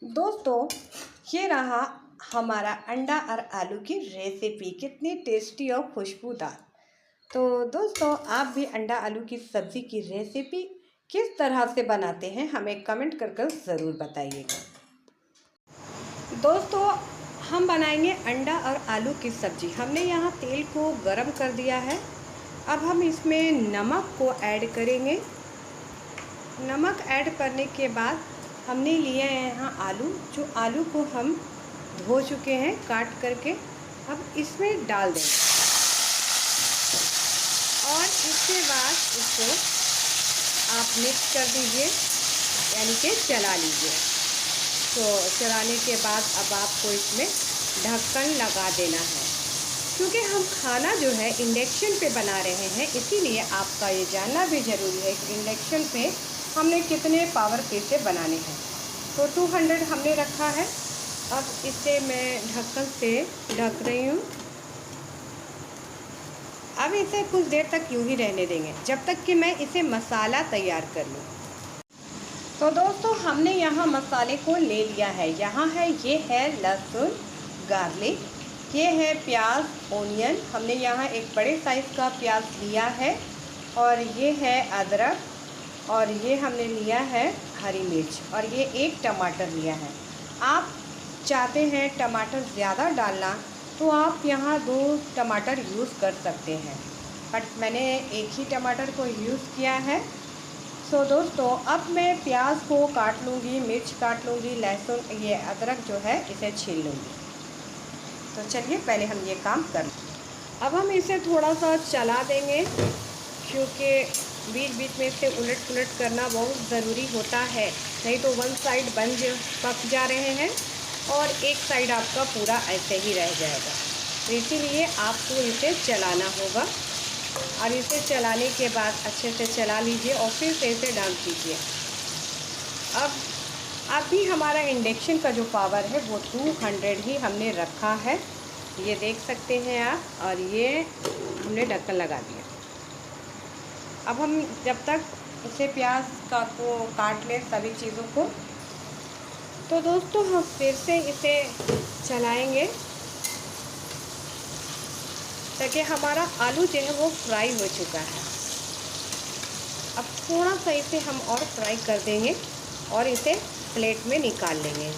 दोस्तों, ये रहा हमारा अंडा और आलू की रेसिपी, कितनी टेस्टी और खुशबूदार। तो दोस्तों, आप भी अंडा आलू की सब्ज़ी की रेसिपी किस तरह से बनाते हैं हमें कमेंट कर कर ज़रूर बताइएगा। दोस्तों, हम बनाएंगे अंडा और आलू की सब्ज़ी। हमने यहाँ तेल को गरम कर दिया है। अब हम इसमें नमक को ऐड करेंगे। नमक ऐड करने के बाद हमने लिया है यहाँ आलू, जो आलू को हम धो चुके हैं काट करके। अब इसमें डाल देंगे और इसके बाद इसको आप मिक्स कर दीजिए, यानी कि चला लीजिए। तो चलाने के बाद अब आपको इसमें ढक्कन लगा देना है, क्योंकि हम खाना जो है इंडक्शन पे बना रहे हैं, इसीलिए आपका ये जानना भी ज़रूरी है कि इंडक्शन पे हमने कितने पावर पे से बनाने हैं। तो 200 हमने रखा है। अब इसे मैं ढक्कन से ढक रही हूँ। अब इसे कुछ देर तक यूँ ही रहने देंगे, जब तक कि मैं इसे मसाला तैयार कर लूँ। तो दोस्तों, हमने यहाँ मसाले को ले लिया है। यहाँ है, ये है लहसुन गार्लिक, ये है प्याज ओनियन, हमने यहाँ एक बड़े साइज़ का प्याज लिया है, और ये है अदरक, और ये हमने लिया है हरी मिर्च, और ये एक टमाटर लिया है। आप चाहते हैं टमाटर ज़्यादा डालना तो आप यहाँ 2 टमाटर यूज़ कर सकते हैं, बट मैंने एक ही टमाटर को यूज़ किया है। सो दोस्तों, अब मैं प्याज को काट लूँगी, मिर्च काट लूँगी, लहसुन, ये अदरक जो है इसे छील लूँगी। तो चलिए पहले हम ये काम कर लें। अब हम इसे थोड़ा सा चला देंगे, क्योंकि बीच बीच में इसे उलट पुलट करना बहुत ज़रूरी होता है, नहीं तो वन साइड पक जा रहे हैं और एक साइड आपका पूरा ऐसे ही रह जाएगा। तो इसीलिए आपको इसे चलाना होगा, और इसे चलाने के बाद अच्छे से चला लीजिए और फिर से इसे ढक दीजिए। अब अभी हमारा इंडक्शन का जो पावर है वो 200 ही हमने रखा है, ये देख सकते हैं आप, और ये हमने ढक्कन लगा दिया। अब हम जब तक इसे प्याज का को काट लें सभी चीज़ों को, तो दोस्तों हम फिर से इसे चलाएंगे ताकि हमारा आलू जो है वो फ्राई हो चुका है। अब थोड़ा सा इसे हम और फ्राई कर देंगे और इसे प्लेट में निकाल लेंगे।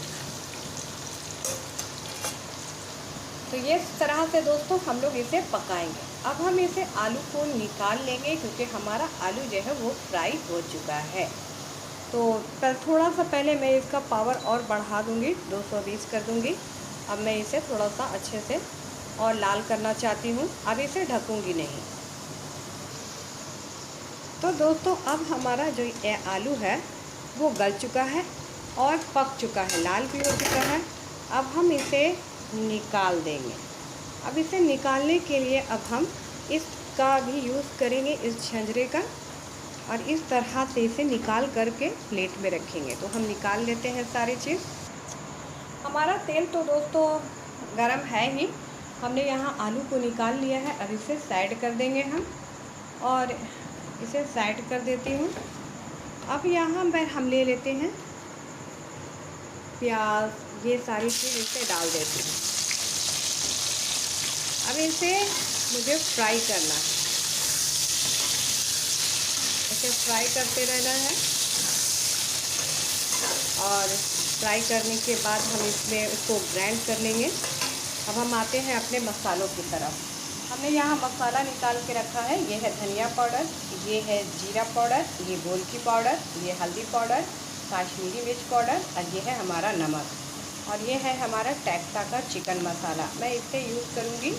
तो ये तरह से दोस्तों हम लोग इसे पकाएंगे। अब हम इसे आलू को निकाल लेंगे, क्योंकि हमारा आलू जो है वो फ्राई हो चुका है। तो थोड़ा सा पहले मैं इसका पावर और बढ़ा दूंगी, 220 कर दूंगी। अब मैं इसे थोड़ा सा अच्छे से और लाल करना चाहती हूँ, अब इसे ढकूंगी नहीं। तो दोस्तों, अब हमारा जो ये आलू है वो गल चुका है और पक चुका है, लाल भी हो चुका है। अब हम इसे निकाल देंगे। अब इसे निकालने के लिए अब हम इसका भी यूज़ करेंगे, इस झंझरे का, और इस तरह से इसे निकाल करके प्लेट में रखेंगे। तो हम निकाल लेते हैं सारी चीज़। हमारा तेल तो दोस्तों गरम है ही, हमने यहाँ आलू को निकाल लिया है। अब इसे साइड कर देंगे हम, और इसे साइड कर देती हूँ। अब यहाँ हम ले लेते हैं प्याज, ये सारी चीज़ इसे डाल देती हूँ। अब इसे मुझे फ्राई करना है, इसे फ्राई करते रहना है, और फ्राई करने के बाद हम इसमें इसको ग्राइंड कर लेंगे। अब हम आते हैं अपने मसालों की तरफ। हमने यहाँ मसाला निकाल के रखा है। ये है धनिया पाउडर, ये है जीरा पाउडर, ये गोलकी पाउडर, ये हल्दी पाउडर, कश्मीरी मिर्च पाउडर, और ये है हमारा नमक, और ये है हमारा टैक्सा का चिकन मसाला। मैं इससे यूज़ करूँगी।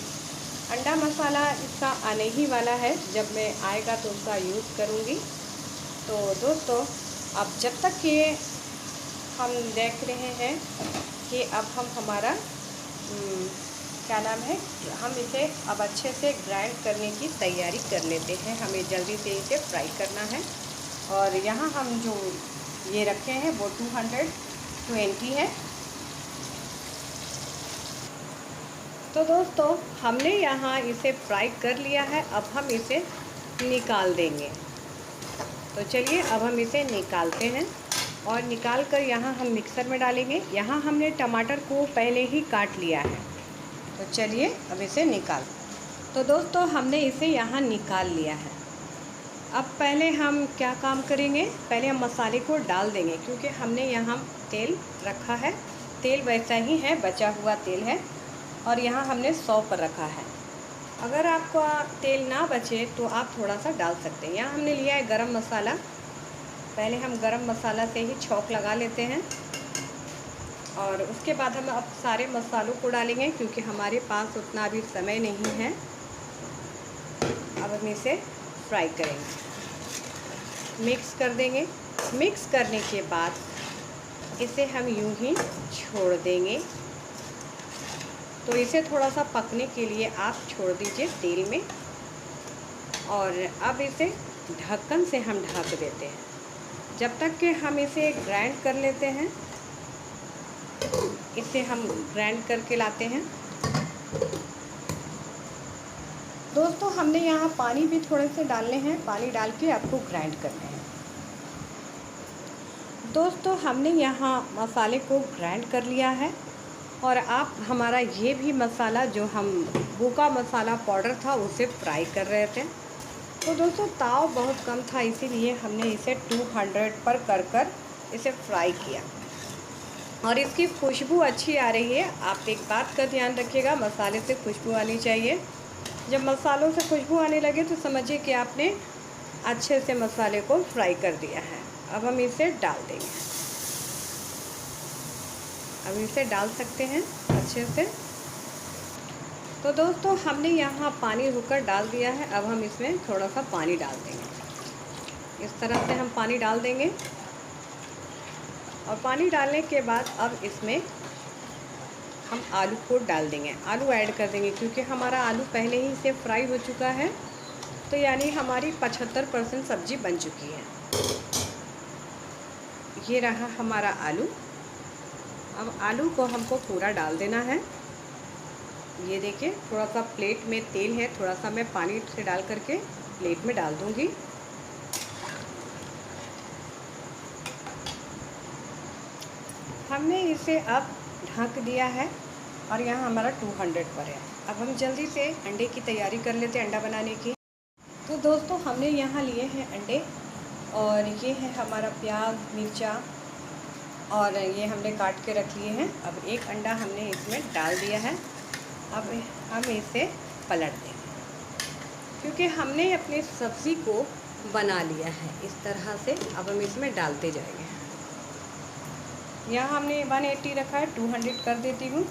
अंडा मसाला इसका आने ही वाला है, जब मैं आएगा तो उसका यूज़ करूँगी। तो दोस्तों, अब जब तक ये हम देख रहे हैं कि अब हम हमारा क्या नाम है, हम इसे अब अच्छे से ग्राइंड करने की तैयारी कर लेते हैं। हमें जल्दी से इसे फ्राई करना है। और यहाँ हम जो ये रखे हैं वो 220 है। तो दोस्तों, हमने यहाँ इसे फ्राई कर लिया है। अब हम इसे निकाल देंगे। तो चलिए अब हम इसे निकालते हैं। और निकाल कर यहाँ हम मिक्सर में डालेंगे। यहाँ हमने टमाटर को पहले ही काट लिया है, तो चलिए अब इसे निकाल। तो दोस्तों हमने इसे यहाँ निकाल लिया है। अब पहले हम क्या काम करेंगे, पहले हम मसाले को डाल देंगे, क्योंकि हमने यहाँ तेल रखा है, तेल वैसा ही है, बचा हुआ तेल है, और यहाँ हमने 100 पर रखा है। अगर आपका तेल ना बचे तो आप थोड़ा सा डाल सकते हैं। यहाँ हमने लिया है गरम मसाला। पहले हम गरम मसाला से ही छौंक लगा लेते हैं, और उसके बाद हम अब सारे मसालों को डालेंगे, क्योंकि हमारे पास उतना अभी समय नहीं है। अब हम इसे फ्राई करेंगे, मिक्स कर देंगे। मिक्स करने के बाद इसे हम यूं ही छोड़ देंगे। तो इसे थोड़ा सा पकने के लिए आप छोड़ दीजिए तेल में, और अब इसे ढक्कन से हम ढक देते हैं जब तक कि हम इसे ग्राइंड कर लेते हैं। इसे हम ग्राइंड करके लाते हैं। दोस्तों हमने यहाँ पानी भी थोड़े से डालने हैं, पानी डाल के आपको ग्राइंड करने हैं। दोस्तों हमने यहाँ मसाले को ग्राइंड कर लिया है, और आप हमारा ये भी मसाला जो हम भूका मसाला पाउडर था उसे फ्राई कर रहे थे। तो दोस्तों ताव बहुत कम था, इसीलिए हमने इसे 200 पर कर इसे फ्राई किया, और इसकी खुशबू अच्छी आ रही है। आप एक बात का ध्यान रखिएगा, मसाले से खुशबू आनी चाहिए। जब मसालों से खुशबू आने लगे तो समझिए कि आपने अच्छे से मसाले को फ्राई कर दिया है। अब हम इसे डाल देंगे। अब इसे डाल सकते हैं अच्छे से। तो दोस्तों हमने यहाँ पानी रुकर डाल दिया है। अब हम इसमें थोड़ा सा पानी डाल देंगे। इस तरह से हम पानी डाल देंगे, और पानी डालने के बाद अब इसमें हम आलू को डाल देंगे, आलू ऐड कर देंगे, क्योंकि हमारा आलू पहले ही से फ्राई हो चुका है। तो यानी हमारी 75% सब्ज़ी बन चुकी है। ये रहा हमारा आलू। अब आलू को हमको पूरा डाल देना है। ये देखिए थोड़ा सा प्लेट में तेल है, थोड़ा सा मैं पानी से डाल करके प्लेट में डाल दूँगी। हमने इसे अब ढक दिया है, और यहाँ हमारा 200 पर है। अब हम जल्दी से अंडे की तैयारी कर लेते हैं, अंडा बनाने की। तो दोस्तों हमने यहाँ लिए हैं अंडे, और ये है हमारा प्याज, मिर्चा, और ये हमने काट के रख लिए हैं। अब एक अंडा हमने इसमें डाल दिया है। अब हम इसे पलट देंगे, क्योंकि हमने अपनी सब्ज़ी को बना लिया है इस तरह से। अब हम इसमें डालते जाएंगे। यहाँ हमने 180 रखा है, 200 कर देती हूँ।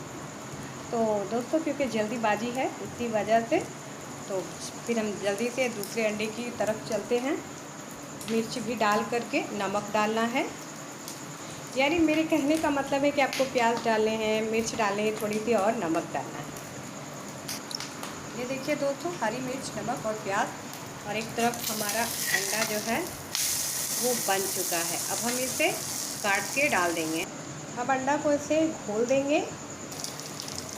तो दोस्तों क्योंकि जल्दीबाजी है इसी वजह से, तो फिर हम जल्दी से दूसरे अंडे की तरफ चलते हैं। मिर्च भी डाल करके नमक डालना है। यानी मेरे कहने का मतलब है कि आपको प्याज डालने हैं, मिर्च डालने हैं, थोड़ी सी और नमक डालना है। ये देखिए दोस्तों, हरी मिर्च, नमक और प्याज, और एक तरफ हमारा अंडा जो है वो बन चुका है। अब हम इसे काट के डाल देंगे। अब अंडा को इसे घोल देंगे।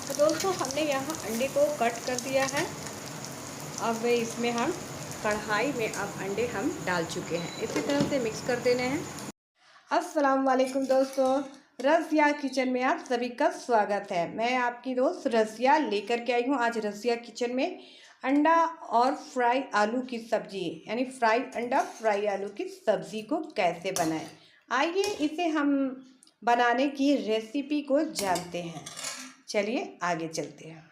तो दोस्तों हमने यहाँ अंडे को कट कर दिया है। अब इसमें हम कढ़ाई में अब अंडे हम डाल चुके हैं। इसी तरह से मिक्स कर देने हैं। अस्सलाम वालेकुम दोस्तों, रज़िया किचन में आप सभी का स्वागत है। मैं आपकी दोस्त रज़िया लेकर के आई हूँ आज रज़िया किचन में अंडा और फ्राई आलू की सब्ज़ी, यानी फ्राई अंडा फ्राई आलू की सब्ज़ी को कैसे बनाएं। आइए इसे हम बनाने की रेसिपी को जानते हैं। चलिए आगे चलते हैं।